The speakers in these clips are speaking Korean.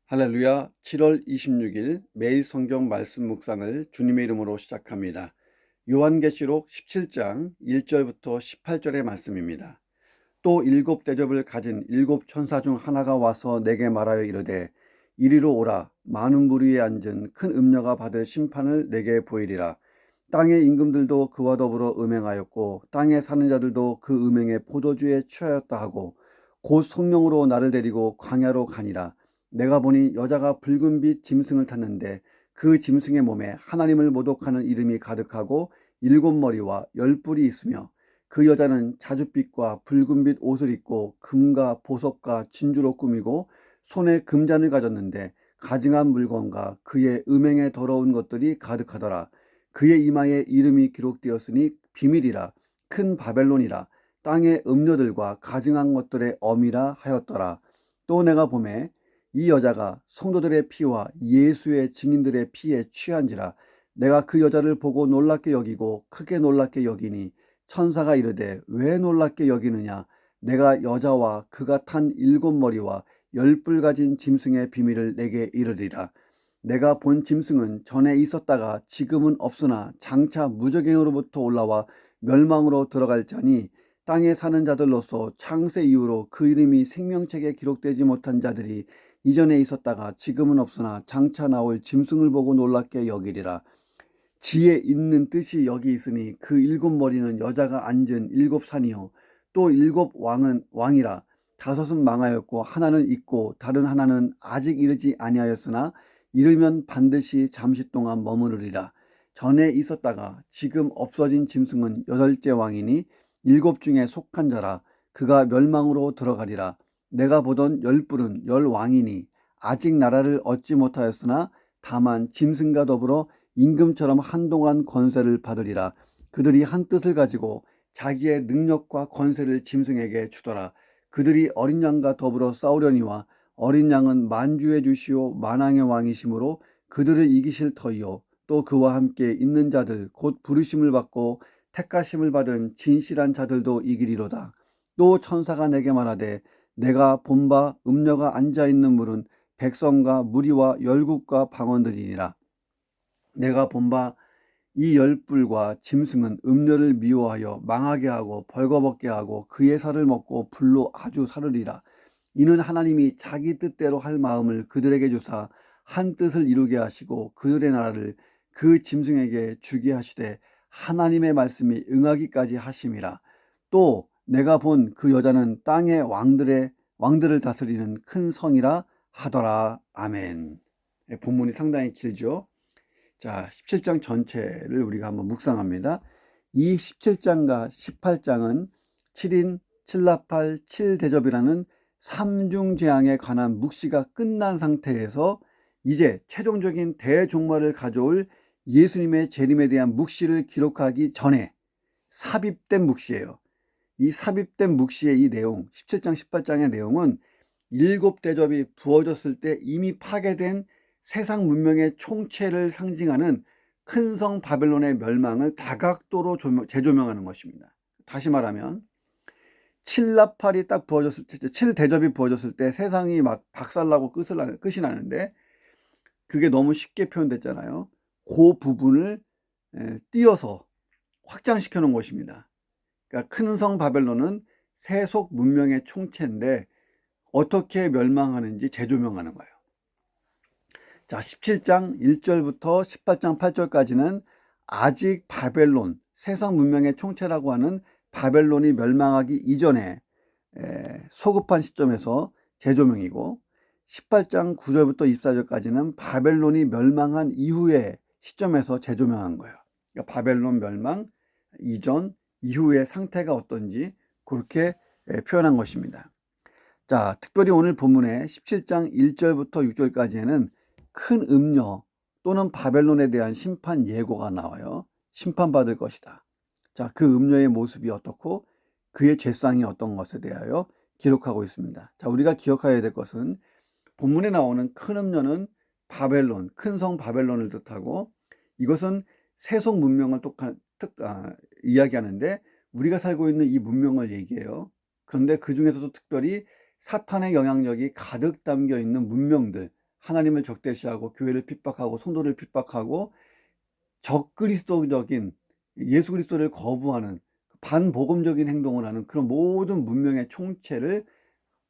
할렐루야. 7월 26일 매일 성경 말씀 묵상을 주님의 이름으로 시작합니다. 요한계시록 17장 1절부터 18절의 말씀입니다. 또 일곱 대접을 가진 일곱 천사 중 하나가 와서 내게 말하여 이르되 이리로 오라. 많은 물 위에 앉은 큰 음녀가 받을 심판을 내게 보이리라. 땅의 임금들도 그와 더불어 음행하였고 땅에 사는 자들도 그 음행의 포도주에 취하였다 하고 곧 성령으로 나를 데리고 광야로 가니라. 내가 보니 여자가 붉은빛 짐승을 탔는데 그 짐승의 몸에 하나님을 모독하는 이름이 가득하고 일곱 머리와 열 뿔이 있으며 그 여자는 자줏빛과 붉은빛 옷을 입고 금과 보석과 진주로 꾸미고 손에 금잔을 가졌는데 가증한 물건과 그의 음행에 더러운 것들이 가득하더라. 그의 이마에 이름이 기록되었으니 비밀이라 큰 바벨론이라 땅의 음료들과 가증한 것들의 어미라 하였더라. 또 내가 보매 이 여자가 성도들의 피와 예수의 증인들의 피에 취한지라. 내가 그 여자를 보고 놀랍게 여기고 크게 놀랍게 여기니 천사가 이르되 왜 놀랍게 여기느냐. 내가 여자와 그가 탄 일곱 머리와 열 뿔 가진 짐승의 비밀을 내게 이르리라. 내가 본 짐승은 전에 있었다가 지금은 없으나 장차 무저갱으로부터 올라와 멸망으로 들어갈 자니 땅에 사는 자들로서 창세 이후로 그 이름이 생명책에 기록되지 못한 자들이 이전에 있었다가 지금은 없으나 장차 나올 짐승을 보고 놀랍게 여기리라. 지혜 있는 뜻이 여기 있으니 그 일곱 머리는 여자가 앉은 일곱 산이요 또 일곱 왕은 왕이라. 다섯은 망하였고 하나는 있고 다른 하나는 아직 이르지 아니하였으나 이르면 반드시 잠시 동안 머무르리라. 전에 있었다가 지금 없어진 짐승은 여덟째 왕이니 일곱 중에 속한 자라. 그가 멸망으로 들어가리라. 내가 보던 열 뿔은 열 왕이니 아직 나라를 얻지 못하였으나 다만 짐승과 더불어 임금처럼 한동안 권세를 받으리라. 그들이 한 뜻을 가지고 자기의 능력과 권세를 짐승에게 주더라. 그들이 어린 양과 더불어 싸우려니와 어린 양은 만주의 주시오 만왕의 왕이시므로 그들을 이기실 터이요 또 그와 함께 있는 자들 곧 부르심을 받고 택하심을 받은 진실한 자들도 이기리로다. 또 천사가 내게 말하되 내가 본 바 음녀가 앉아있는 물은 백성과 무리와 열국과 방언들이니라. 내가 본 바 이 열뿔과 짐승은 음녀를 미워하여 망하게 하고 벌거벗게 하고 그의 살을 먹고 불로 아주 사르리라. 이는 하나님이 자기 뜻대로 할 마음을 그들에게 주사 한 뜻을 이루게 하시고 그들의 나라를 그 짐승에게 주게 하시되 하나님의 말씀이 응하기까지 하심이라. 또 내가 본 그 여자는 땅의 왕들을 다스리는 큰 성이라 하더라. 아멘. 본문이 상당히 길죠. 자, 17장 전체를 우리가 한번 묵상합니다. 이 17장과 18장은 7인 7나팔 7대접이라는 삼중재앙에 관한 묵시가 끝난 상태에서 이제 최종적인 대종말을 가져올 예수님의 재림에 대한 묵시를 기록하기 전에 삽입된 묵시예요. 이 삽입된 묵시의 이 내용, 17장 18장의 내용은 일곱 대접이 부어졌을 때 이미 파괴된 세상 문명의 총체를 상징하는 큰 성 바벨론의 멸망을 다각도로 재조명하는 것입니다. 다시 말하면 7나팔이 딱 부어졌을 때, 7대접이 부어졌을 때 세상이 막 박살나고 끝이 나는데 그게 너무 쉽게 표현됐잖아요. 그 부분을 띄어서 확장시켜 놓은 것입니다. 그러니까 큰 성 바벨론은 세속 문명의 총체인데 어떻게 멸망하는지 재조명하는 거예요. 자, 17장 1절부터 18장 8절까지는 아직 바벨론, 세상 문명의 총체라고 하는 바벨론이 멸망하기 이전에 소급한 시점에서 재조명이고 18장 9절부터 24절까지는 바벨론이 멸망한 이후의 시점에서 재조명한 거예요. 그러니까 바벨론 멸망 이전, 이후의 상태가 어떤지 그렇게 표현한 것입니다. 자, 특별히 오늘 본문의 17장 1절부터 6절까지에는 큰 음녀 또는 바벨론에 대한 심판 예고가 나와요. 심판받을 것이다. 자, 그 음녀의 모습이 어떻고 그의 죄상이 어떤 것에 대하여 기록하고 있습니다. 자, 우리가 기억해야 될 것은 본문에 나오는 큰 음녀는 바벨론, 큰 성 바벨론을 뜻하고 이것은 세속 문명을 이야기하는데 우리가 살고 있는 이 문명을 얘기해요. 그런데 그 중에서도 특별히 사탄의 영향력이 가득 담겨 있는 문명들, 하나님을 적대시하고 교회를 핍박하고 성도를 핍박하고 적그리스도적인 예수 그리스도를 거부하는 반복음적인 행동을 하는 그런 모든 문명의 총체를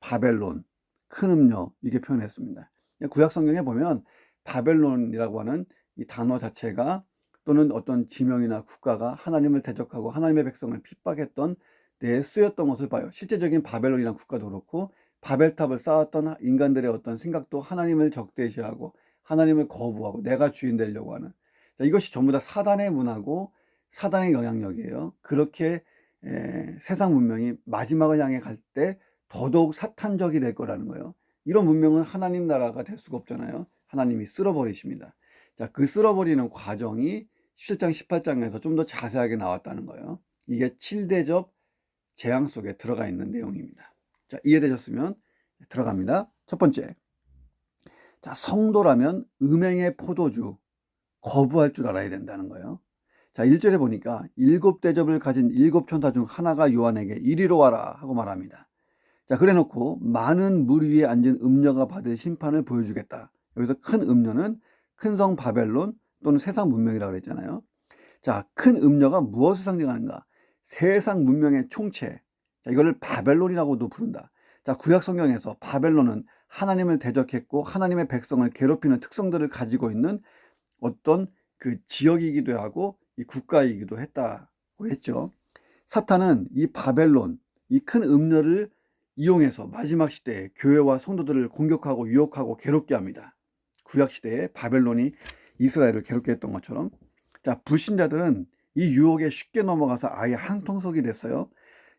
바벨론, 큰 음녀 이게 표현했습니다. 구약 성경에 보면 바벨론이라고 하는 이 단어 자체가 또는 어떤 지명이나 국가가 하나님을 대적하고 하나님의 백성을 핍박했던 데 쓰였던 것을 봐요. 실제적인 바벨론이라는 국가도 그렇고 바벨탑을 쌓았던 인간들의 어떤 생각도 하나님을 적대시하고 하나님을 거부하고 내가 주인 되려고 하는, 자, 이것이 전부 다 사단의 문화고 사단의 영향력이에요. 그렇게 세상 문명이 마지막을 향해 갈 때 더더욱 사탄적이 될 거라는 거예요. 이런 문명은 하나님 나라가 될 수가 없잖아요. 하나님이 쓸어버리십니다. 자, 그 쓸어버리는 과정이 17장, 18장에서 좀 더 자세하게 나왔다는 거예요. 이게 7대접 재앙 속에 들어가 있는 내용입니다. 자, 이해되셨으면 들어갑니다. 첫 번째. 자, 성도라면 음행의 포도주 거부할 줄 알아야 된다는 거예요. 자, 1절에 보니까 7대접을 가진 7천사 중 하나가 요한에게 이리로 와라 하고 말합니다. 자, 그래 놓고 많은 물 위에 앉은 음녀가 받을 심판을 보여주겠다. 여기서 큰 음녀는 큰 성 바벨론 또는 세상 문명이라고 그랬잖아요. 자, 큰 음녀가 무엇을 상징하는가? 세상 문명의 총체. 자, 이거를 바벨론이라고도 부른다. 자, 구약 성경에서 바벨론은 하나님을 대적했고 하나님의 백성을 괴롭히는 특성들을 가지고 있는 어떤 그 지역이기도 하고 이 국가이기도 했다고 했죠. 사탄은 이 바벨론, 이 큰 음녀를 이용해서 마지막 시대에 교회와 성도들을 공격하고 유혹하고 괴롭게 합니다. 구약 시대에 바벨론이 이스라엘을 괴롭게 했던 것처럼. 자, 불신자들은 이 유혹에 쉽게 넘어가서 아예 한통속이 됐어요.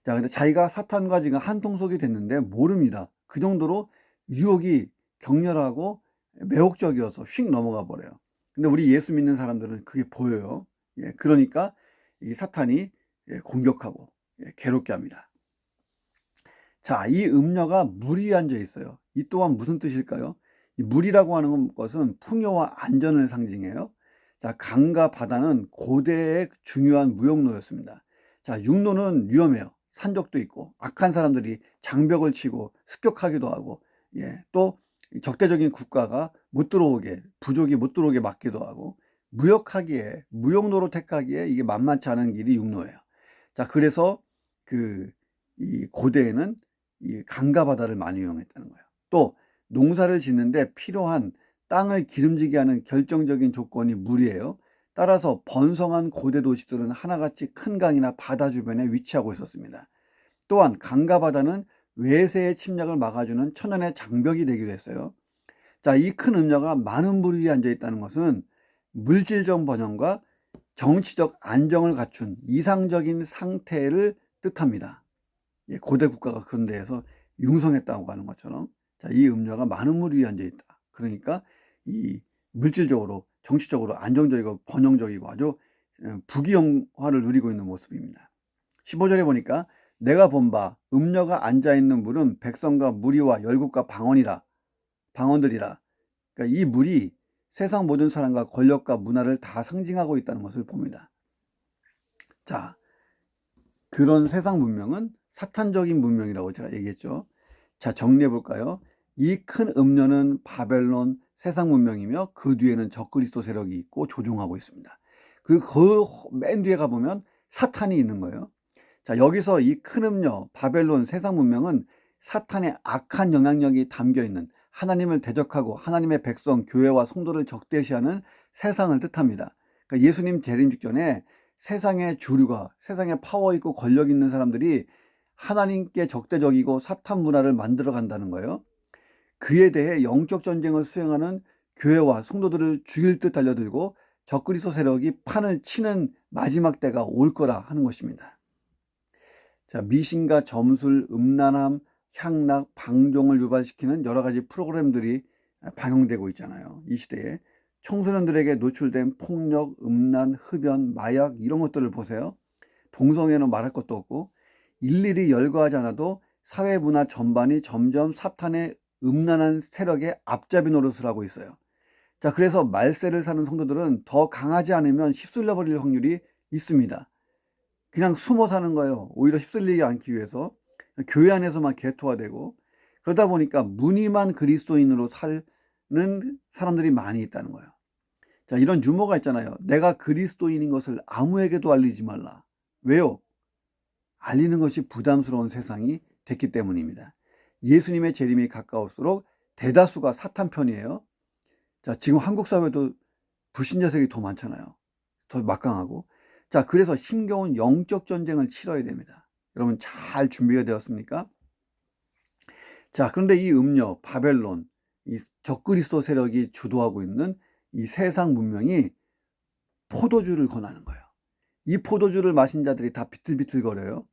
자, 근데 자기가 사탄과 지금 한통속이 됐는데 모릅니다. 그 정도로 유혹이 격렬하고 매혹적이어서 휙 넘어가 버려요. 근데 우리 예수 믿는 사람들은 그게 보여요. 예, 그러니까 이 사탄이 공격하고 괴롭게 합니다. 자, 이 음녀가 물 위에 앉아 있어요. 이 또한 무슨 뜻일까요? 이 물이라고 하는 것은 풍요와 안전을 상징해요. 자, 강과 바다는 고대의 중요한 무역로였습니다. 자, 육로는 위험해요. 산적도 있고 악한 사람들이 장벽을 치고 습격하기도 하고, 또 적대적인 국가가 못 들어오게, 부족이 못 들어오게 막기도 하고, 무역하기에, 무역로로 택하기에 이게 만만치 않은 길이 육로예요. 자, 그래서 이 고대에는 이 강과 바다를 많이 이용했다는 거예요. 또 농사를 짓는데 필요한 땅을 기름지게 하는 결정적인 조건이 물이에요. 따라서 번성한 고대 도시들은 하나같이 큰 강이나 바다 주변에 위치하고 있었습니다. 또한 강과 바다는 외세의 침략을 막아주는 천연의 장벽이 되기도 했어요. 자, 이 큰 음녀가 많은 물 위에 앉아 있다는 것은 물질적 번영과 정치적 안정을 갖춘 이상적인 상태를 뜻합니다. 고대 국가가 그런 데에서 융성했다고 하는 것처럼, 자, 이 음녀가 많은 물 위에 앉아 있다. 그러니까 이 물질적으로 정치적으로 안정적이고 번영적이고 아주 부귀영화를 누리고 있는 모습입니다. 15절에 보니까 내가 본 바 음녀가 앉아 있는 물은 백성과 무리와 열국과 방언들이라. 그러니까 이 물이 세상 모든 사람과 권력과 문화를 다 상징하고 있다는 것을 봅니다. 자, 그런 세상 문명은 사탄적인 문명이라고 제가 얘기했죠. 자, 정리해 볼까요? 이 큰 음녀는 바벨론 세상 문명이며 그 뒤에는 적그리스도 세력이 있고 조종하고 있습니다. 그리고 그 맨 뒤에 가보면 사탄이 있는 거예요. 자, 여기서 이 큰 음녀 바벨론 세상 문명은 사탄의 악한 영향력이 담겨있는 하나님을 대적하고 하나님의 백성 교회와 성도를 적대시하는 세상을 뜻합니다. 그러니까 예수님 재림 직전에 세상의 주류가, 세상에 파워 있고 권력 있는 사람들이 하나님께 적대적이고 사탄 문화를 만들어 간다는 거예요. 그에 대해 영적 전쟁을 수행하는 교회와 성도들을 죽일 듯 달려들고 적그리스도 세력이 판을 치는 마지막 때가 올 거라 하는 것입니다. 자, 미신과 점술, 음란함, 향락, 방종을 유발시키는 여러 가지 프로그램들이 방영되고 있잖아요. 이 시대에 청소년들에게 노출된 폭력, 음란, 흡연, 마약 이런 것들을 보세요. 동성애는 말할 것도 없고 일일이 열거하지 않아도 사회 문화 전반이 점점 사탄의 음란한 세력의 앞잡이 노릇을 하고 있어요. 자, 그래서 말세를 사는 성도들은 더 강하지 않으면 휩쓸려 버릴 확률이 있습니다. 그냥 숨어 사는 거예요. 오히려 휩쓸리지 않기 위해서 교회 안에서만 개토화되고, 그러다 보니까 무늬만 그리스도인으로 살 사람들이 많이 있다는 거예요. 자, 이런 유머가 있잖아요. 내가 그리스도인인 것을 아무에게도 알리지 말라. 왜요? 알리는 것이 부담스러운 세상이 됐기 때문입니다. 예수님의 재림이 가까울수록 대다수가 사탄 편이에요. 자, 지금 한국 사회도 불신자색이 더 많잖아요. 더 막강하고. 자, 그래서 힘겨운 영적 전쟁을 치러야 됩니다. 여러분 잘 준비가 되었습니까? 자, 그런데 이 음녀, 바벨론, 이 적그리스도 세력이 주도하고 있는 이 세상 문명이 포도주를 권하는 거예요. 이 포도주를 마신 자들이 다 비틀비틀거려요.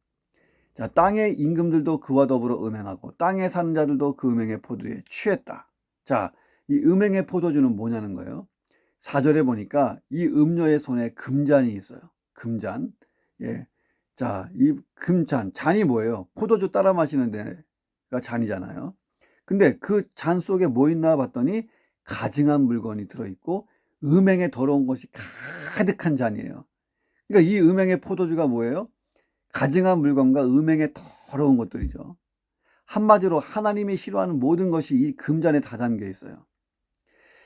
자, 땅의 임금들도 그와 더불어 음행하고 땅에 사는 자들도 그 음행의 포도에 취했다. 자, 이 음행의 포도주는 뭐냐는 거예요. 4절에 보니까 이 음녀의 손에 금잔이 있어요. 금잔. 예. 자, 이 금잔, 잔이 뭐예요? 포도주 따라 마시는 데가 잔이잖아요. 근데 그 잔 속에 뭐 있나 봤더니 가증한 물건이 들어있고 음행에 더러운 것이 가득한 잔이에요. 그러니까 이 음행의 포도주가 뭐예요? 가증한 물건과 음행에 더러운 것들이죠. 한마디로 하나님이 싫어하는 모든 것이 이 금잔에 다 담겨 있어요.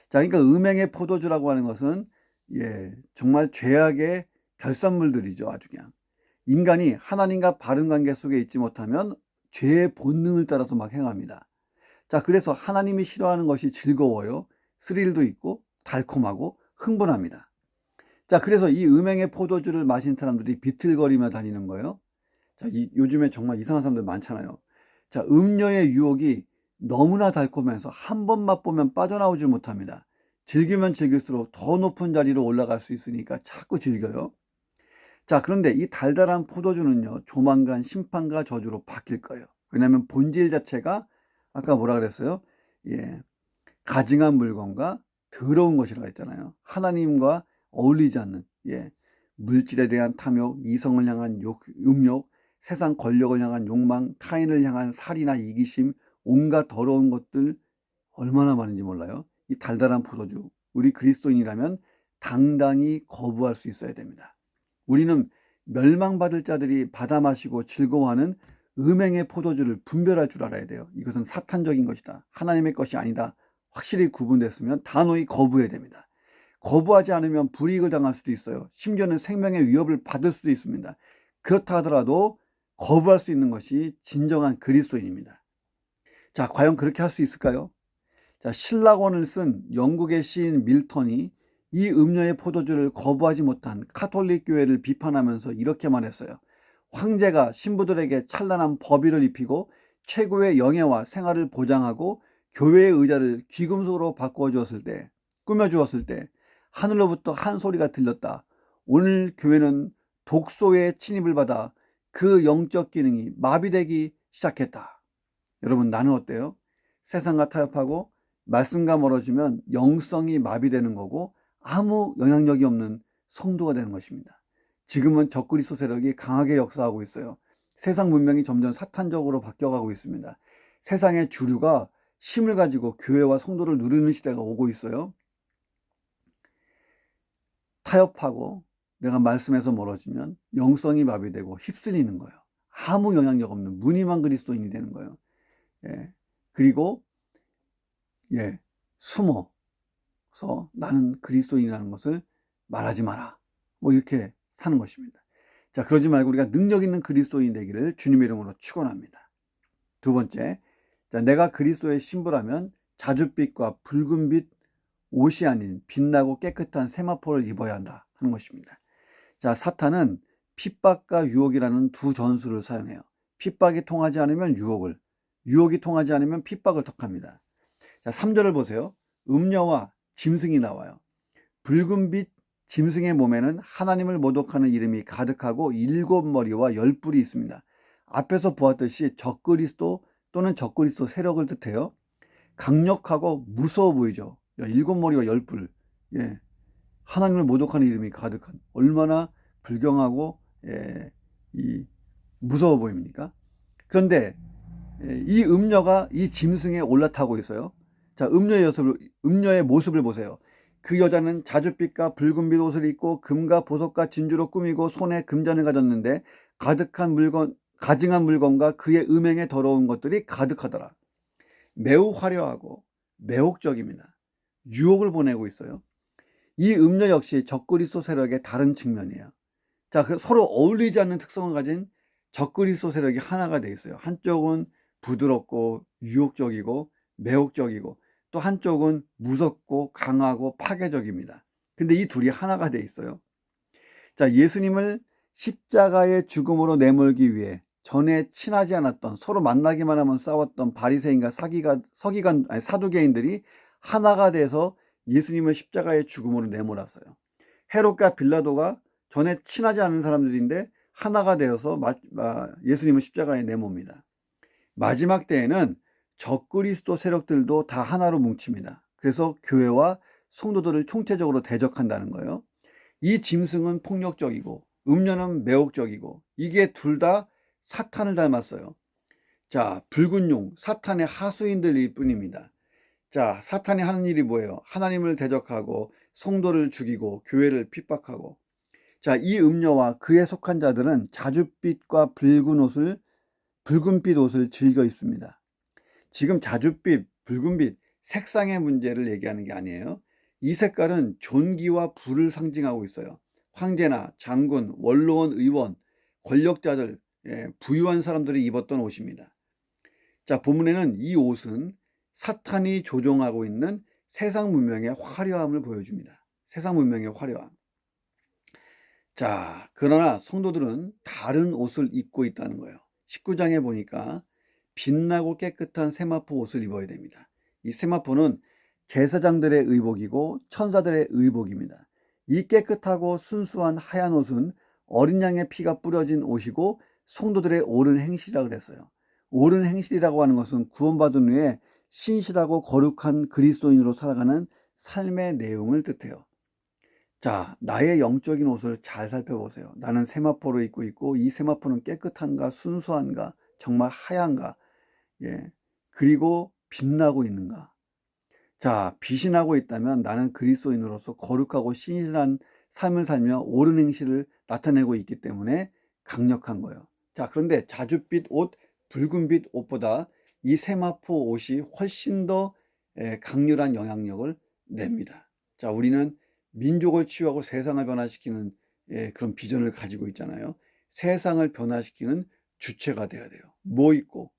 자, 그러니까 음행의 포도주라고 하는 것은 정말 죄악의 결산물들이죠. 아주 그냥 인간이 하나님과 바른 관계 속에 있지 못하면 죄의 본능을 따라서 막 행합니다. 자, 그래서 하나님이 싫어하는 것이 즐거워요. 스릴도 있고 달콤하고 흥분합니다. 자, 그래서 이 음행의 포도주를 마신 사람들이 비틀거리며 다니는 거예요. 자, 요즘에 정말 이상한 사람들 많잖아요. 자, 음료의 유혹이 너무나 달콤해서 한 번 맛보면 빠져나오질 못합니다. 즐기면 즐길수록 더 높은 자리로 올라갈 수 있으니까 자꾸 즐겨요. 자, 그런데 이 달달한 포도주는요, 조만간 심판과 저주로 바뀔 거예요. 왜냐하면 본질 자체가 아까 뭐라 그랬어요? 가증한 물건과 더러운 것이라고 했잖아요. 하나님과 어울리지 않는 물질에 대한 탐욕, 이성을 향한 음욕, 세상 권력을 향한 욕망, 타인을 향한 살이나 이기심, 온갖 더러운 것들 얼마나 많은지 몰라요. 이 달달한 포도주, 우리 그리스도인이라면 당당히 거부할 수 있어야 됩니다. 우리는 멸망받을 자들이 받아 마시고 즐거워하는 음행의 포도주를 분별할 줄 알아야 돼요. 이것은 사탄적인 것이다. 하나님의 것이 아니다. 확실히 구분됐으면 단호히 거부해야 됩니다. 거부하지 않으면 불이익을 당할 수도 있어요. 심지어는 생명의 위협을 받을 수도 있습니다. 그렇다 하더라도 거부할 수 있는 것이 진정한 그리스도인입니다. 자, 과연 그렇게 할 수 있을까요? 자, 신라권을 쓴 영국의 시인 밀턴이 이 음료의 포도주를 거부하지 못한 카톨릭 교회를 비판하면서 이렇게 말했어요. 황제가 신부들에게 찬란한 법의를 입히고 최고의 영예와 생활을 보장하고 교회의 의자를 귀금속으로 바꾸어 주었을 때, 꾸며 주었을 때 하늘로부터 한 소리가 들렸다. 오늘 교회는 독소의 침입을 받아 그 영적 기능이 마비되기 시작했다. 여러분, 나는 어때요? 세상과 타협하고 말씀과 멀어지면 영성이 마비되는 거고 아무 영향력이 없는 성도가 되는 것입니다. 지금은 적그리스도 세력이 강하게 역사하고 있어요. 세상 문명이 점점 사탄적으로 바뀌어가고 있습니다. 세상의 주류가 힘을 가지고 교회와 성도를 누르는 시대가 오고 있어요. 타협하고 내가 말씀에서 멀어지면 영성이 마비되고 휩쓸리는 거예요. 아무 영향력 없는 무늬만 그리스도인이 되는 거예요. 그리고 숨어서 나는 그리스도인이라는 것을 말하지 마라. 뭐 이렇게 사는 것입니다. 자, 그러지 말고 우리가 능력 있는 그리스도인 되기를 주님의 이름으로 축원합니다. 두 번째, 자, 내가 그리스도의 신부라면 자줏빛과 붉은빛 옷이 아닌 빛나고 깨끗한 세마포를 입어야 한다 하는 것입니다. 자, 사탄은 핍박과 유혹이라는 두 전술을 사용해요. 핍박이 통하지 않으면 유혹이 통하지 않으면 핍박을 턱합니다. 자, 3절을 보세요. 음녀와 짐승이 나와요. 붉은빛 짐승의 몸에는 하나님을 모독하는 이름이 가득하고 7머리와 10뿔이 있습니다. 앞에서 보았듯이 적그리스도 또는 적그리스도 세력을 뜻해요. 강력하고 무서워 보이죠. 7머리와 10뿔. 하나님을 모독하는 이름이 가득한, 얼마나 불경하고 무서워 보입니까? 그런데 이 음녀가 이 짐승에 올라타고 있어요. 자, 음녀의 모습을 보세요. 그 여자는 자줏빛과 붉은빛 옷을 입고 금과 보석과 진주로 꾸미고 손에 금잔을 가졌는데 가증한 물건과 그의 음행에 더러운 것들이 가득하더라. 매우 화려하고 매혹적입니다. 유혹을 보내고 있어요. 이 음녀 역시 적그리스도 세력의 다른 측면이에요. 자, 서로 어울리지 않는 특성을 가진 적그리스도 세력이 하나가 돼 있어요. 한쪽은 부드럽고 유혹적이고 매혹적이고, 또 한쪽은 무섭고 강하고 파괴적입니다. 근데 이 둘이 하나가 돼 있어요. 자, 예수님을 십자가의 죽음으로 내몰기 위해 전에 친하지 않았던, 서로 만나기만 하면 싸웠던 바리새인과 사두개인들이 하나가 돼서 예수님을 십자가의 죽음으로 내몰았어요. 헤롯과 빌라도가 전에 친하지 않은 사람들인데 하나가 되어서 예수님을 십자가에 내몹니다. 마지막 때에는 적그리스도 세력들도 다 하나로 뭉칩니다. 그래서 교회와 성도들을 총체적으로 대적한다는 거예요. 이 짐승은 폭력적이고 음녀는 매혹적이고, 이게 둘 다 사탄을 닮았어요. 자, 붉은 용, 사탄의 하수인들일 뿐입니다. 자, 사탄이 하는 일이 뭐예요? 하나님을 대적하고 성도를 죽이고 교회를 핍박하고. 자, 이 음녀와 그에 속한 자들은 자줏빛과 붉은빛 옷을 즐겨 입습니다. 지금 자줏빛, 붉은빛, 색상의 문제를 얘기하는 게 아니에요. 이 색깔은 존귀와 부를 상징하고 있어요. 황제나 장군, 원로원, 의원, 권력자들, 부유한 사람들이 입었던 옷입니다. 자, 본문에는 이 옷은 사탄이 조종하고 있는 세상 문명의 화려함을 보여줍니다. 세상 문명의 화려함. 자, 그러나 성도들은 다른 옷을 입고 있다는 거예요. 19장에 보니까 빛나고 깨끗한 세마포 옷을 입어야 됩니다. 이 세마포는 제사장들의 의복이고 천사들의 의복입니다. 이 깨끗하고 순수한 하얀 옷은 어린 양의 피가 뿌려진 옷이고 성도들의 옳은 행실이라고 그랬어요. 옳은 행실이라고 하는 것은 구원받은 후에 신실하고 거룩한 그리스도인으로 살아가는 삶의 내용을 뜻해요. 자, 나의 영적인 옷을 잘 살펴보세요. 나는 세마포를 입고 있고, 이 세마포는 깨끗한가, 순수한가, 정말 하얀가, 그리고 빛나고 있는가. 자, 빛이 나고 있다면 나는 그리스도인으로서 거룩하고 신실한 삶을 살며 옳은 행실을 나타내고 있기 때문에 강력한 거예요. 자, 그런데 자줏빛 옷, 붉은빛 옷보다 이 세마포 옷이 훨씬 더 강렬한 영향력을 냅니다. 자, 우리는 민족을 치유하고 세상을 변화시키는 그런 비전을 가지고 있잖아요. 세상을 변화시키는 주체가 돼야 돼요. 뭐 입고,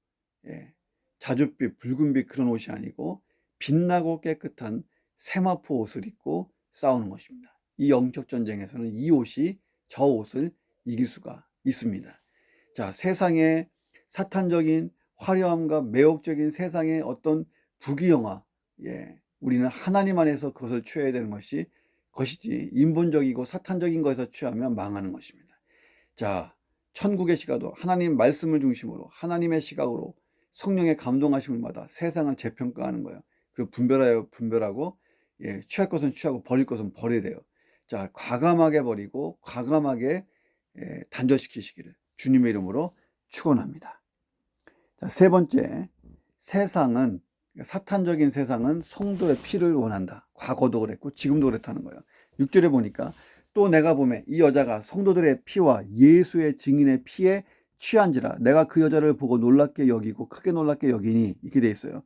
자줏빛, 붉은빛 그런 옷이 아니고 빛나고 깨끗한 세마포 옷을 입고 싸우는 것입니다. 이 영적 전쟁에서는 이 옷이 저 옷을 이길 수가 있습니다. 자, 세상의 사탄적인 화려함과 매혹적인 세상의 어떤 부귀영화, 우리는 하나님 안에서 그것을 취해야 되는 것이지 인본적이고 사탄적인 것에서 취하면 망하는 것입니다. 자, 천국의 시각도 하나님 말씀을 중심으로 하나님의 시각으로 성령의 감동하심을 받아 세상을 재평가하는 거예요. 그리고 분별하고 취할 것은 취하고 버릴 것은 버려야 돼요. 자, 과감하게 버리고 과감하게 단절시키시기를 주님의 이름으로 축원합니다. 자, 세 번째, 사탄적인 세상은 성도의 피를 원한다. 과거도 그랬고 지금도 그렇다는 거예요. 6절에 보니까 또 내가 보매 이 여자가 성도들의 피와 예수의 증인의 피에 취한지라 내가 그 여자를 보고 놀랍게 여기고 크게 놀랍게 여기니, 이렇게 돼 있어요.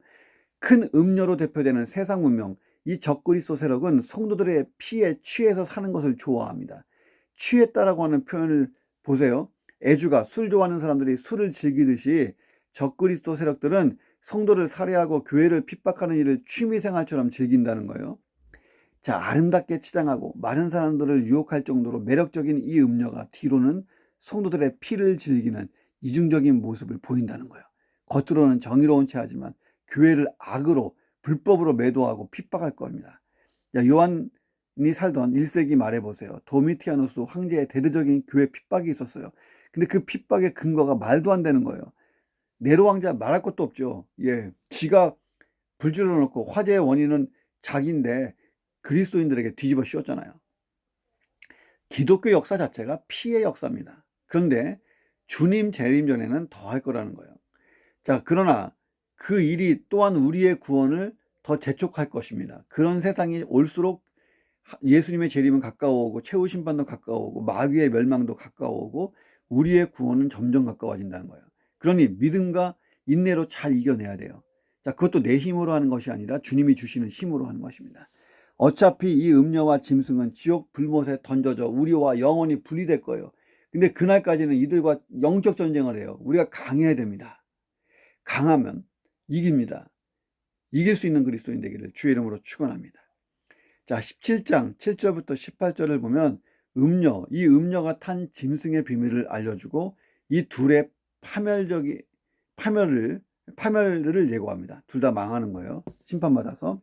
큰 음료로 대표되는 세상 문명, 이 적그리스도 세력은 성도들의 피에 취해서 사는 것을 좋아합니다. 취했다라고 하는 표현을 보세요. 애주가, 술 좋아하는 사람들이 술을 즐기듯이 적그리스도 세력들은 성도를 살해하고 교회를 핍박하는 일을 취미생활처럼 즐긴다는 거예요. 자, 아름답게 치장하고 많은 사람들을 유혹할 정도로 매력적인 이 음녀가 뒤로는 성도들의 피를 즐기는 이중적인 모습을 보인다는 거예요. 겉으로는 정의로운 체하지만 교회를 악으로 불법으로 매도하고 핍박할 겁니다. 자, 요한이 살던 1세기 말에 보세요. 도미티아누스 황제의 대대적인 교회 핍박이 있었어요. 근데 그 핍박의 근거가 말도 안 되는 거예요. 네로 왕자 말할 것도 없죠. 지가 불질러 놓고 화재의 원인은 자기인데 그리스도인들에게 뒤집어 씌웠잖아요. 기독교 역사 자체가 피의 역사입니다. 그런데 주님 재림 전에는 더 할 거라는 거예요. 자, 그러나 그 일이 또한 우리의 구원을 더 재촉할 것입니다. 그런 세상이 올수록 예수님의 재림은 가까워오고 최후 심판도 가까워오고 마귀의 멸망도 가까워오고 우리의 구원은 점점 가까워진다는 거예요. 그러니 믿음과 인내로 잘 이겨내야 돼요. 자, 그것도 내 힘으로 하는 것이 아니라 주님이 주시는 힘으로 하는 것입니다. 어차피 이 음녀와 짐승은 지옥 불못에 던져져 우리와 영원히 분리될 거예요. 근데 그날까지는 이들과 영적 전쟁을 해요. 우리가 강해야 됩니다. 강하면 이깁니다. 이길 수 있는 그리스도인 되기를 주의 이름으로 축원합니다. 자, 17장 7절부터 18절을 보면 이 음녀가 탄 짐승의 비밀을 알려주고 이 둘의 파멸을 예고합니다. 둘 다 망하는 거예요. 심판받아서.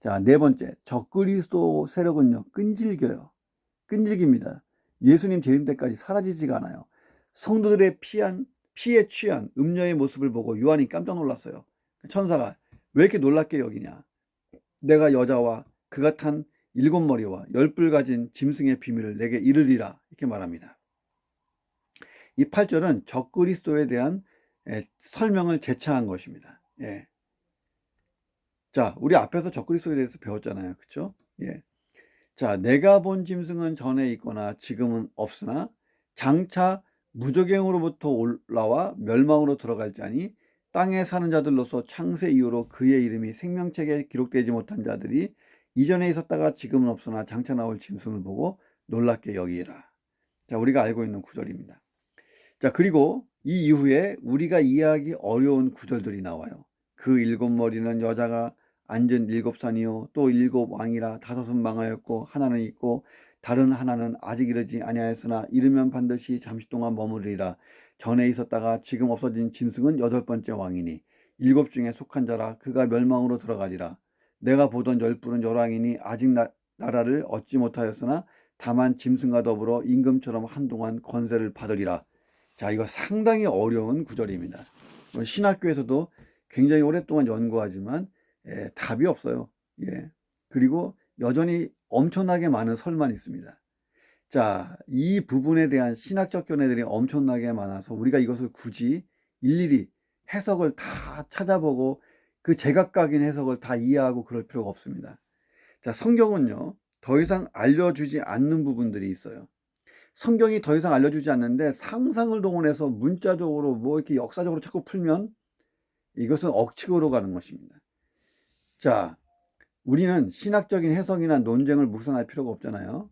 자, 네 번째, 적그리스도 세력은요, 끈질깁니다. 예수님 재림 때까지 사라지지가 않아요. 성도들의 피에 취한 음녀의 모습을 보고 요한이 깜짝 놀랐어요. 천사가 왜 이렇게 놀랍게 여기냐? 내가 여자와 그가 탄 7머리와 10뿔 가진 짐승의 비밀을 내게 이르리라, 이렇게 말합니다. 이 8절은 적그리스도에 대한 설명을 재차한 것입니다. 예. 자, 우리 앞에서 적그리스도에 대해서 배웠잖아요. 그렇죠? 예. 자, 내가 본 짐승은 전에 있거나 지금은 없으나 장차 무저갱으로부터 올라와 멸망으로 들어갈지아니 땅에 사는 자들로서 창세 이후로 그의 이름이 생명책에 기록되지 못한 자들이 이전에 있었다가 지금은 없으나 장차 나올 짐승을 보고 놀랍게 여기라. 자, 우리가 알고 있는 구절입니다. 자, 그리고 이 이후에 우리가 이해하기 어려운 구절들이 나와요. 그 7머리는 여자가 앉은 7산이요 또 7왕이라 5은 망하였고 하나는 있고 다른 하나는 아직 이르지 아니하였으나 이르면 반드시 잠시 동안 머무르리라. 전에 있었다가 지금 없어진 짐승은 8번째 왕이니 7 중에 속한 자라. 그가 멸망으로 들어가리라. 내가 보던 10뿔은 열왕이니 아직 나라를 얻지 못하였으나 다만 짐승과 더불어 임금처럼 한동안 권세를 받으리라. 자, 이거 상당히 어려운 구절입니다. 신학교에서도 굉장히 오랫동안 연구하지만 답이 없어요. 예. 그리고 여전히 엄청나게 많은 설만 있습니다. 자, 이 부분에 대한 신학적 견해들이 엄청나게 많아서 우리가 이것을 굳이 일일이 해석을 다 찾아보고 그 제각각인 해석을 다 이해하고 그럴 필요가 없습니다. 자, 성경은요, 더 이상 알려주지 않는 부분들이 있어요. 성경이 더 이상 알려주지 않는데 상상을 동원해서 문자적으로 뭐 이렇게 역사적으로 자꾸 풀면 이것은 억측으로 가는 것입니다. 자, 우리는 신학적인 해석이나 논쟁을 묵상할 필요가 없잖아요.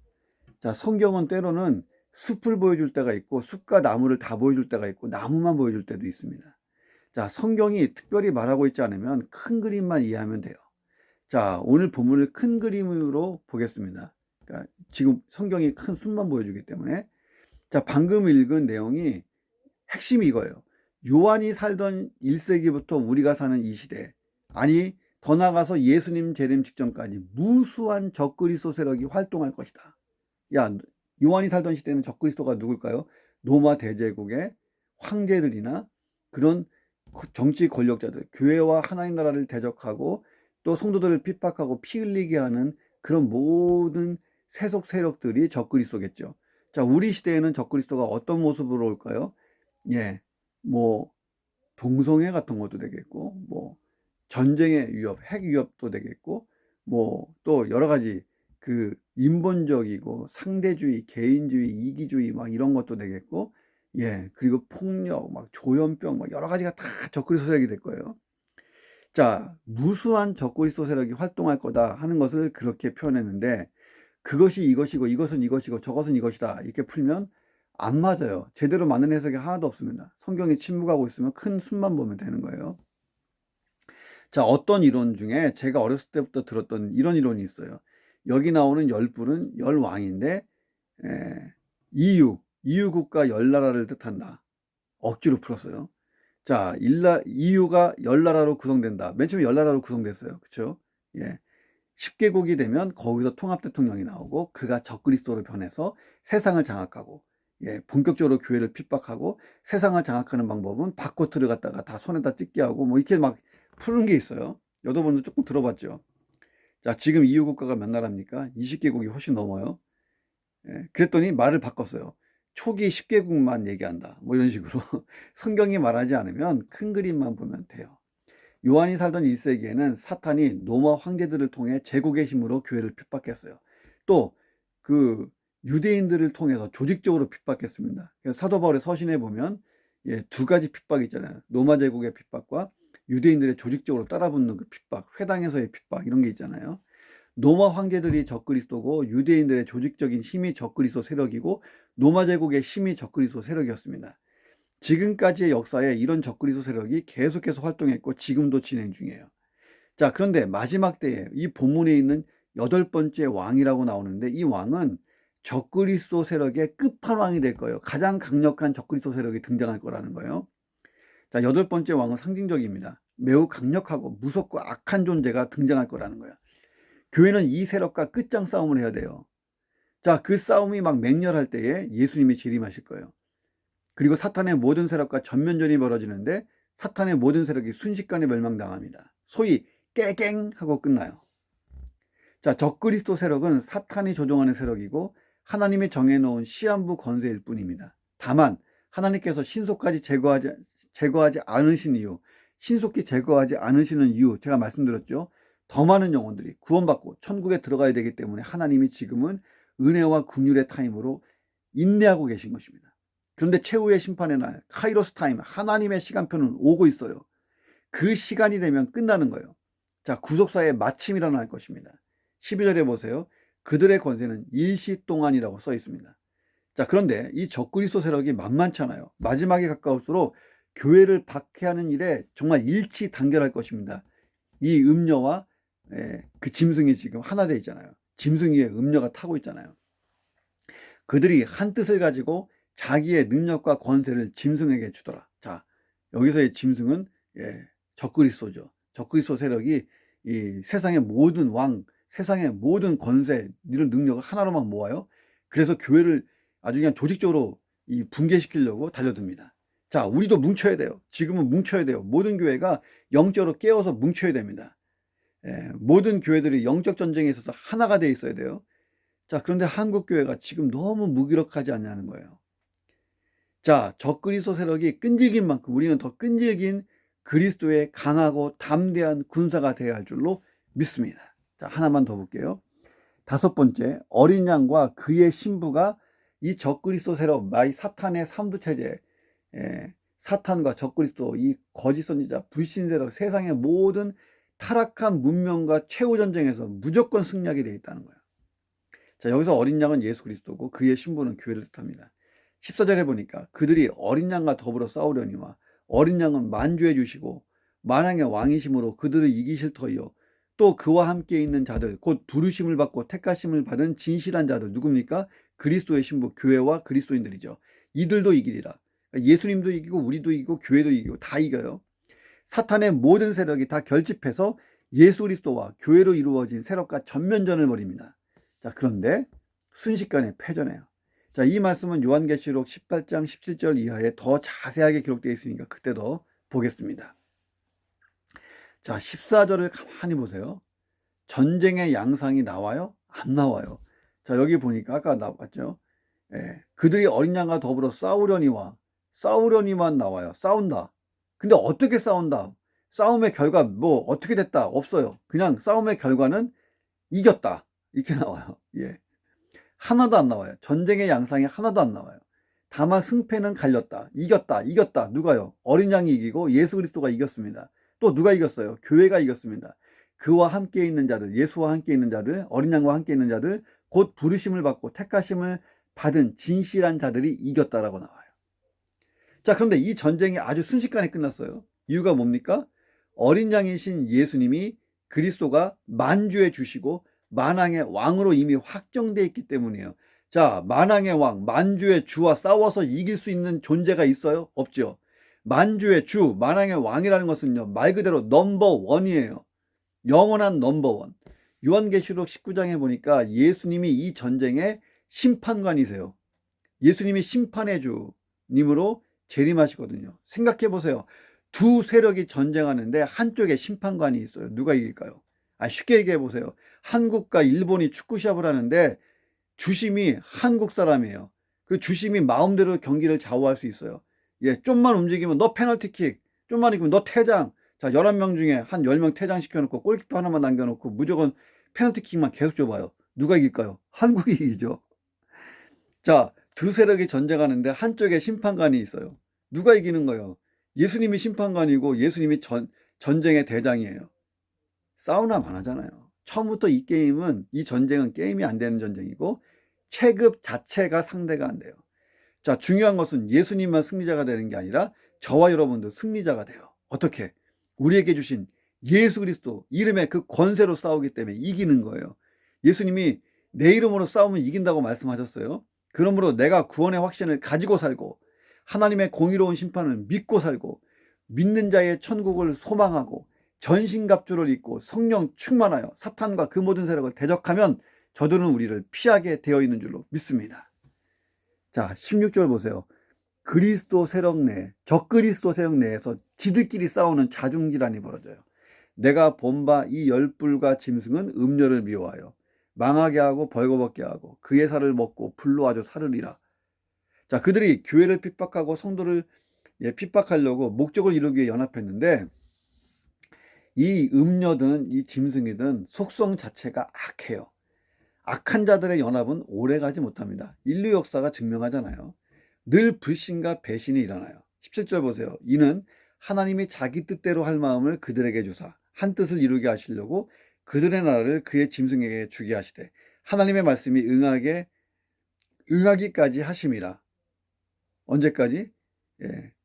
자, 성경은 때로는 숲을 보여줄 때가 있고 숲과 나무를 다 보여줄 때가 있고 나무만 보여줄 때도 있습니다. 자, 성경이 특별히 말하고 있지 않으면 큰 그림만 이해하면 돼요. 자, 오늘 본문을 큰 그림으로 보겠습니다. 그러니까 지금 성경이 큰 숲만 보여주기 때문에. 자, 방금 읽은 내용이 핵심이 이거예요. 요한이 살던 1세기부터 우리가 사는 이 시대, 아니 더 나아가서 예수님 재림 직전까지 무수한 적그리스도 세력이 활동할 것이다. 야, 요한이 살던 시대는 적그리스도가 누굴까요? 로마 대제국의 황제들이나 그런 정치 권력자들, 교회와 하나님 나라를 대적하고 또 성도들을 핍박하고 피 흘리게 하는 그런 모든 세속 세력들이 적그리스도겠죠. 자, 우리 시대에는 적그리스도가 어떤 모습으로 올까요? 예, 뭐 동성애 같은 것도 되겠고, 뭐 전쟁의 위협, 핵 위협도 되겠고, 뭐 또 여러 가지 그 인본적이고 상대주의, 개인주의, 이기주의 막 이런 것도 되겠고, 예, 그리고 폭력, 막 조현병, 막 여러 가지가 다 적그리스도 세력이 될 거예요. 자, 무수한 적그리스도 세력이 활동할 거다 하는 것을 그렇게 표현했는데 그것이 이것이고 이것은 이것이고 저것은 이것이다 이렇게 풀면 안 맞아요. 제대로 맞는 해석이 하나도 없습니다. 성경이 침묵하고 있으면 큰 숲만 보면 되는 거예요. 자, 어떤 이론 중에 제가 어렸을 때부터 들었던 이런 이론이 있어요. 여기 나오는 10뿔은 10왕인데 이유국가 10나라를 뜻한다. 억지로 풀었어요. 자, 이유가 10나라로 구성된다. 맨 처음에 10나라로 구성됐어요. 그렇죠? 예. 10개국이 되면 거기서 통합대통령이 나오고 그가 적그리스도로 변해서 세상을 장악하고, 예, 본격적으로 교회를 핍박하고 세상을 장악하는 방법은 바코트를 갖다가 다 손에다 찍게 하고 뭐 이렇게 막 푸는 게 있어요. 여러분도 조금 들어봤죠? 자, 지금 EU 국가가 몇 나라입니까? 20개국이 훨씬 넘어요. 예, 그랬더니 말을 바꿨어요. 초기 10개국만 얘기한다. 뭐 이런 식으로. 성경이 말하지 않으면 큰 그림만 보면 돼요. 요한이 살던 1세기에는 사탄이 로마 황제들을 통해 제국의 힘으로 교회를 핍박했어요. 또 그 유대인들을 통해서 조직적으로 핍박했습니다. 그래서 사도 바울의 서신에 보면 두 가지 핍박이 있잖아요. 로마 제국의 핍박과 유대인들의 조직적으로 따라붙는 그 핍박, 회당에서의 핍박 이런 게 있잖아요. 로마 황제들이 적그리스도고 유대인들의 조직적인 힘이 적그리스도 세력이고 로마 제국의 힘이 적그리스도 세력이었습니다. 지금까지의 역사에 이런 적그리스도 세력이 계속해서 활동했고 지금도 진행 중이에요. 자, 그런데 마지막 때에 이 본문에 있는 8번째 왕이라고 나오는데 이 왕은 적그리스도 세력의 끝판왕이 될 거예요. 가장 강력한 적그리스도 세력이 등장할 거라는 거예요. 자, 8번째 왕은 상징적입니다. 매우 강력하고 무섭고 악한 존재가 등장할 거라는 거예요. 교회는 이 세력과 끝장 싸움을 해야 돼요. 자, 그 싸움이 막 맹렬할 때에 예수님이 재림하실 거예요. 그리고 사탄의 모든 세력과 전면전이 벌어지는데 사탄의 모든 세력이 순식간에 멸망당합니다. 소위 깨갱 하고 끝나요. 자, 적그리스도 세력은 사탄이 조종하는 세력이고 하나님이 정해놓은 시한부 권세일 뿐입니다. 다만 하나님께서 신속히 제거하지 않으신 이유, 신속히 제거하지 않으시는 이유 제가 말씀드렸죠. 더 많은 영혼들이 구원받고 천국에 들어가야 되기 때문에 하나님이 지금은 은혜와 긍휼의 타임으로 인내하고 계신 것입니다. 그런데 최후의 심판의 날 카이로스 타임, 하나님의 시간표는 오고 있어요. 그 시간이 되면 끝나는 거예요. 자, 구속사의 마침이 일어날 것입니다. 12절에 보세요. 그들의 권세는 일시 동안이라고 써 있습니다. 자, 그런데 이 적그리스도 세력이 만만찮아요. 마지막에 가까울수록 교회를 박해하는 일에 정말 일치단결할 것입니다. 이 음녀와 그 짐승이 지금 하나 되어 있잖아요. 짐승 위에 음녀가 타고 있잖아요. 그들이 한 뜻을 가지고 자기의 능력과 권세를 짐승에게 주더라. 자, 여기서의 짐승은 적그리스도죠. 적그리스도 세력이 이 세상의 모든 왕, 세상의 모든 권세, 이런 능력을 하나로만 모아요. 그래서 교회를 아주 그냥 조직적으로 붕괴시키려고 달려듭니다. 자, 우리도 뭉쳐야 돼요. 지금은 뭉쳐야 돼요. 모든 교회가 영적으로 깨어서 뭉쳐야 됩니다. 모든 교회들이 영적 전쟁에 있어서 하나가 돼 있어야 돼요. 자, 그런데 한국 교회가 지금 너무 무기력하지 않냐는 거예요. 자, 적그리스도 세력이 끈질긴 만큼 우리는 더 끈질긴 그리스도의 강하고 담대한 군사가 되어야 할 줄로 믿습니다. 자, 하나만 더 볼게요. 5번째, 어린 양과 그의 신부가 이 적그리스도 세력, 사탄의 삼두체제, 사탄과 적그리스도, 이 거짓 선지자, 불신 세력, 세상의 모든 타락한 문명과 최후 전쟁에서 무조건 승리하게 되어 있다는 거예요. 자, 여기서 어린 양은 예수 그리스도고 그의 신부는 교회를 뜻합니다. 14절에 보니까 그들이 어린 양과 더불어 싸우려니와 어린 양은 만주해 주시고 만왕의 왕이심으로 그들을 이기실 터이요 또 그와 함께 있는 자들 곧 부르심을 받고 택하심을 받은 진실한 자들 누굽니까? 그리스도의 신부 교회와 그리스도인들이죠. 이들도 이기리라. 예수님도 이기고 우리도 이기고 교회도 이기고 다 이겨요. 사탄의 모든 세력이 다 결집해서 예수 그리스도와 교회로 이루어진 세력과 전면전을 벌입니다. 자, 그런데 순식간에 패전해요. 자, 이 말씀은 요한계시록 18장 17절 이하에 더 자세하게 기록되어 있으니까 그때 더 보겠습니다. 자, 14절을 가만히 보세요. 전쟁의 양상이 나와요? 안 나와요. 자, 여기 보니까 아까 나왔죠. 그들이 어린 양과 더불어 싸우려니만 나와요. 싸운다. 근데 어떻게 싸운다? 싸움의 결과 뭐 어떻게 됐다? 없어요. 그냥 싸움의 결과는 이겼다. 이렇게 나와요. 하나도 안 나와요. 전쟁의 양상이 하나도 안 나와요. 다만 승패는 갈렸다. 이겼다. 누가요? 어린 양이 이기고 예수 그리스도가 이겼습니다. 또 누가 이겼어요? 교회가 이겼습니다. 그와 함께 있는 자들, 예수와 함께 있는 자들, 어린 양과 함께 있는 자들, 곧 부르심을 받고 택하심을 받은 진실한 자들이 이겼다라고 나와요. 자, 그런데 이 전쟁이 아주 순식간에 끝났어요. 이유가 뭡니까? 어린 양이신 예수님이 그리스도가 만주해 주시고 만왕의 왕으로 이미 확정되어 있기 때문이에요. 자, 만왕의 왕, 만주의 주와 싸워서 이길 수 있는 존재가 있어요? 없죠. 만주의 주, 만왕의 왕이라는 것은요, 말 그대로 넘버원이에요. 영원한 넘버원. 요한계시록 19장에 보니까 예수님이 이 전쟁의 심판관이세요. 예수님이 심판의 주님으로 재림하시거든요. 생각해 보세요. 두 세력이 전쟁하는데 한쪽에 심판관이 있어요. 누가 이길까요? 쉽게 얘기해 보세요. 한국과 일본이 축구 시합을 하는데 주심이 한국 사람이에요. 그 주심이 마음대로 경기를 좌우할 수 있어요. 좀만 움직이면 너 페널티킥, 좀만 움직이면 너 퇴장. 자, 11명 중에 한 10명 퇴장시켜놓고 골키퍼 하나만 남겨놓고 무조건 페널티킥만 계속 줘봐요. 누가 이길까요? 한국이 이기죠. 자, 두 세력이 전쟁하는데 한쪽에 심판관이 있어요. 누가 이기는 거예요? 예수님이 심판관이고 예수님이 전쟁의 대장이에요. 싸우나만 하잖아요. 처음부터 이 게임은, 이 전쟁은 게임이 안 되는 전쟁이고 체급 자체가 상대가 안 돼요. 자, 중요한 것은 예수님만 승리자가 되는 게 아니라 저와 여러분도 승리자가 돼요. 어떻게? 우리에게 주신 예수 그리스도 이름의 그 권세로 싸우기 때문에 이기는 거예요. 예수님이 내 이름으로 싸우면 이긴다고 말씀하셨어요. 그러므로 내가 구원의 확신을 가지고 살고 하나님의 공의로운 심판을 믿고 살고 믿는 자의 천국을 소망하고 전신갑주를 입고 성령 충만하여 사탄과 그 모든 세력을 대적하면 저들은 우리를 피하게 되어 있는 줄로 믿습니다. 자, 16절 보세요. 그리스도 세력 내, 적그리스도 세력 내에서 지들끼리 싸우는 자중질환이 벌어져요. 내가 본 바 이 열불과 짐승은 음료를 미워하여 망하게 하고 벌거벗게 하고 그의 살을 먹고 불로 아주 사르리라. 자, 그들이 교회를 핍박하고 성도를 핍박하려고 목적을 이루기 위해 연합했는데 이 음료든 이 짐승이든 속성 자체가 악해요. 악한 자들의 연합은 오래가지 못합니다. 인류 역사가 증명하잖아요. 늘 불신과 배신이 일어나요. 17절 보세요. 이는 하나님이 자기 뜻대로 할 마음을 그들에게 주사 한 뜻을 이루게 하시려고 그들의 나라를 그의 짐승에게 주게 하시되 하나님의 말씀이 응하기까지 하심이라. 언제까지?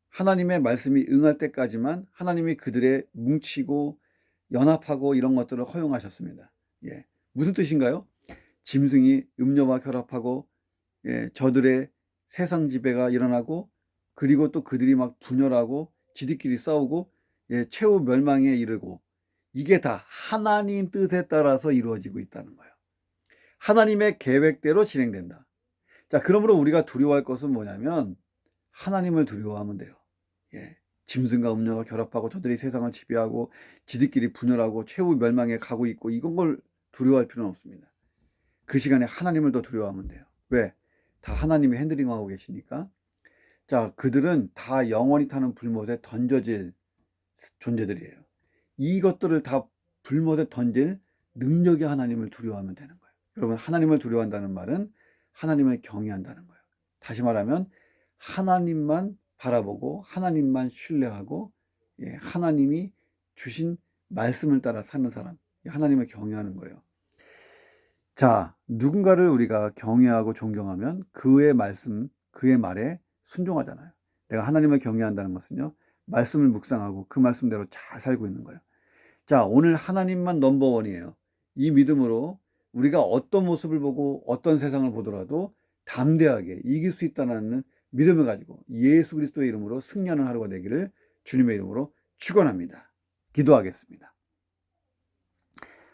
하나님의 말씀이 응할 때까지만 하나님이 그들의 뭉치고 연합하고 이런 것들을 허용하셨습니다. 무슨 뜻인가요? 짐승이 음료와 결합하고 저들의 세상 지배가 일어나고 그리고 또 그들이 막 분열하고 지들끼리 싸우고 최후 멸망에 이르고 이게 다 하나님 뜻에 따라서 이루어지고 있다는 거예요. 하나님의 계획대로 진행된다. 자, 그러므로 우리가 두려워할 것은 뭐냐면 하나님을 두려워하면 돼요. 짐승과 음료가 결합하고 저들이 세상을 지배하고 지들끼리 분열하고 최후 멸망에 가고 있고 이건 걸 두려워할 필요는 없습니다. 그 시간에 하나님을 더 두려워하면 돼요. 왜? 다 하나님이 핸들링하고 계시니까. 자, 그들은 다 영원히 타는 불못에 던져질 존재들이에요. 이것들을 다 불못에 던질 능력의 하나님을 두려워하면 되는 거예요. 여러분, 하나님을 두려워한다는 말은 하나님을 경외한다는 거예요. 다시 말하면 하나님만 바라보고 하나님만 신뢰하고 하나님이 주신 말씀을 따라 사는 사람, 하나님을 경외하는 거예요. 자, 누군가를 우리가 경외하고 존경하면 그의 말씀, 그의 말에 순종하잖아요. 내가 하나님을 경외한다는 것은요, 말씀을 묵상하고 그 말씀대로 잘 살고 있는 거예요. 자, 오늘 하나님만 넘버원이에요. 이 믿음으로 우리가 어떤 모습을 보고 어떤 세상을 보더라도 담대하게 이길 수 있다는 믿음을 가지고 예수 그리스도의 이름으로 승리하는 하루가 되기를 주님의 이름으로 축원합니다. 기도하겠습니다.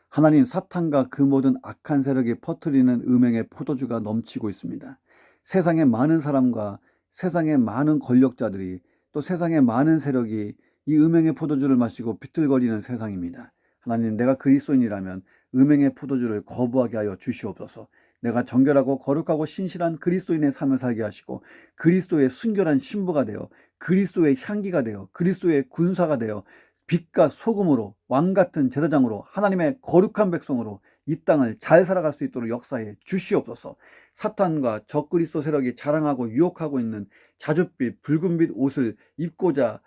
하나님, 사탄과 그 모든 악한 세력이 퍼뜨리는 음행의 포도주가 넘치고 있습니다. 세상의 많은 사람과 세상의 많은 권력자들이 또 세상의 많은 세력이 이 음행의 포도주를 마시고 비틀거리는 세상입니다. 하나님, 내가 그리스도인이라면 음행의 포도주를 거부하게 하여 주시옵소서. 내가 정결하고 거룩하고 신실한 그리스도인의 삶을 살게 하시고 그리스도의 순결한 신부가 되어 그리스도의 향기가 되어 그리스도의 군사가 되어 빛과 소금으로 왕같은 제사장으로 하나님의 거룩한 백성으로 이 땅을 잘 살아갈 수 있도록 역사해 주시옵소서. 사탄과 적그리스도 세력이 자랑하고 유혹하고 있는 자줏빛 붉은빛 옷을 입고자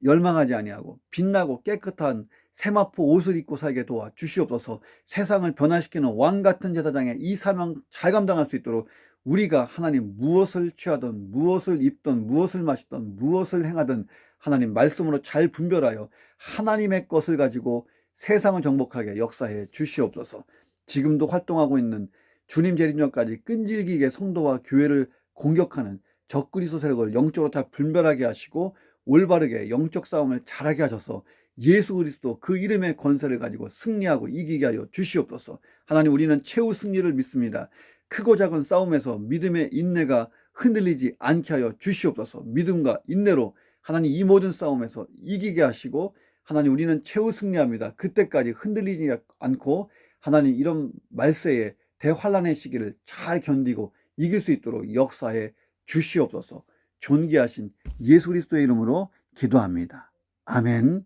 열망하지 아니하고 빛나고 깨끗한 세마포 옷을 입고 살게 도와 주시옵소서. 세상을 변화시키는 왕같은 제사장의 이 사명 잘 감당할 수 있도록 우리가 하나님 무엇을 취하든 무엇을 입든 무엇을 마시든 무엇을 행하든 하나님 말씀으로 잘 분별하여 하나님의 것을 가지고 세상을 정복하게 역사해 주시옵소서. 지금도 활동하고 있는 주님 재림전까지 끈질기게 성도와 교회를 공격하는 적그리스도 세력을 영적으로 다 분별하게 하시고 올바르게 영적 싸움을 잘하게 하셔서 예수 그리스도 그 이름의 권세를 가지고 승리하고 이기게 하여 주시옵소서. 하나님, 우리는 최후 승리를 믿습니다. 크고 작은 싸움에서 믿음의 인내가 흔들리지 않게 하여 주시옵소서. 믿음과 인내로 하나님 이 모든 싸움에서 이기게 하시고 하나님, 우리는 최후 승리합니다. 그때까지 흔들리지 않고 하나님 이런 말세에 대환란의 시기를 잘 견디고 이길 수 있도록 역사해 주시옵소서. 존귀하신 예수 그리스도의 이름으로 기도합니다. 아멘.